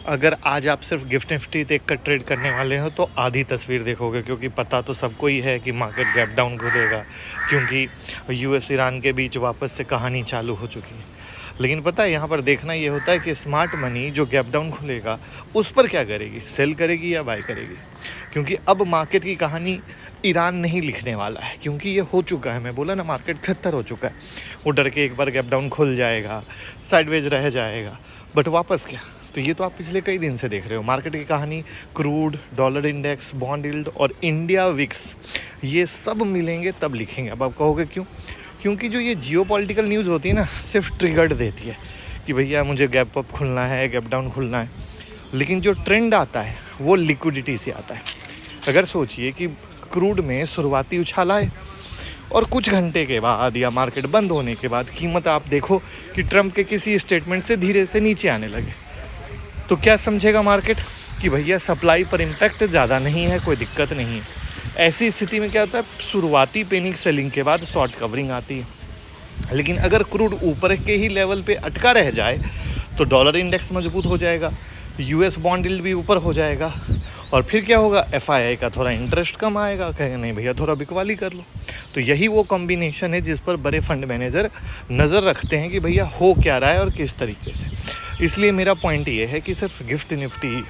अगर आज आप सिर्फ गिफ्ट निफ्टी देख कर ट्रेड करने वाले हो तो आधी तस्वीर देखोगे, क्योंकि पता तो सबको ही है कि मार्केट गैप डाउन खुलेगा, क्योंकि यूएस ईरान के बीच वापस से कहानी चालू हो चुकी है। लेकिन पता है यहाँ पर देखना ये होता है कि स्मार्ट मनी जो गैप डाउन खुलेगा उस पर क्या करेगी, सेल करेगी या बाय करेगी। क्योंकि अब मार्केट की कहानी ईरान नहीं लिखने वाला है, क्योंकि ये हो चुका है। मैं बोला ना, मार्केट थर हो चुका है। वो डर के एक बार गैप डाउन खुल जाएगा, साइडवेज रह जाएगा, बट वापस क्या। तो ये तो आप पिछले कई दिन से देख रहे हो मार्केट की कहानी। Crude, dollar index, bond yield और इंडिया विक्स, ये सब मिलेंगे तब लिखेंगे। अब आप कहोगे क्यों? क्योंकि जो ये जियोपॉलिटिकल न्यूज़ होती है ना, सिर्फ ट्रिगर्ड देती है कि भैया मुझे गैप अप खुलना है, गैप डाउन खुलना है। लेकिन जो ट्रेंड आता है वो लिक्विडिटी से आता है। अगर सोचिए कि क्रूड में शुरुआती उछाल आए और कुछ घंटे के बाद या मार्केट बंद होने के बाद कीमत आप देखो कि ट्रंप के किसी स्टेटमेंट से धीरे से नीचे आने लगे, तो क्या समझेगा मार्केट कि भैया सप्लाई पर इम्पैक्ट ज़्यादा नहीं है, कोई दिक्कत नहीं है। ऐसी स्थिति में क्या होता है, शुरुआती पैनिक सेलिंग के बाद शॉर्ट कवरिंग आती है। लेकिन अगर क्रूड ऊपर के ही लेवल पे अटका रह जाए तो डॉलर इंडेक्स मजबूत हो जाएगा, यूएस बॉन्ड यील्ड भी ऊपर हो जाएगा, और फिर क्या होगा, एफआईआई का थोड़ा इंटरेस्ट कम आएगा, कहेंगे नहीं भैया थोड़ा बिकवाली कर लो। तो यही वो कॉम्बिनेशन है जिस पर बड़े फंड मैनेजर नज़र रखते हैं कि भैया हो क्या रहा है और किस तरीके से। इसलिए मेरा पॉइंट ये है कि सिर्फ गिफ्ट निफ्टी,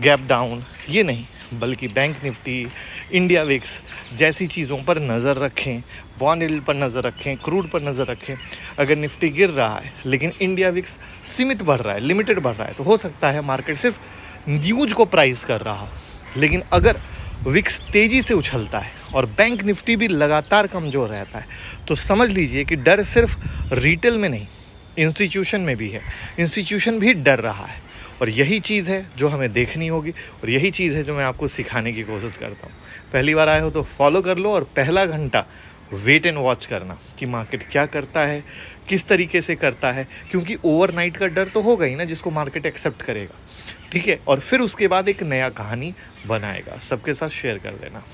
गैप डाउन ये नहीं, बल्कि बैंक निफ्टी, इंडिया विक्स जैसी चीज़ों पर नज़र रखें, बॉन्ड यील्ड पर नज़र रखें, क्रूड पर नज़र रखें। अगर निफ्टी गिर रहा है लेकिन इंडिया विक्स सीमित बढ़ रहा है, लिमिटेड बढ़ रहा है, तो हो सकता है मार्केट सिर्फ न्यूज़ को प्राइस कर रहा हो। लेकिन अगर विक्स तेज़ी से उछलता है और बैंक निफ्टी भी लगातार कमज़ोर रहता है, तो समझ लीजिए कि डर सिर्फ रिटेल में नहीं, इंस्टीट्यूशन में भी है। इंस्टीट्यूशन भी डर रहा है, और यही चीज़ है जो हमें देखनी होगी, और यही चीज़ है जो मैं आपको सिखाने की कोशिश करता हूँ। पहली बार आए हो तो फॉलो कर लो, और पहला घंटा वेट एंड वॉच करना कि मार्केट क्या करता है, किस तरीके से करता है। क्योंकि ओवरनाइट का डर तो होगा ही ना, जिसको मार्केट एक्सेप्ट करेगा, ठीक है, और फिर उसके बाद एक नया कहानी बनाएगा। सबके साथ शेयर कर देना।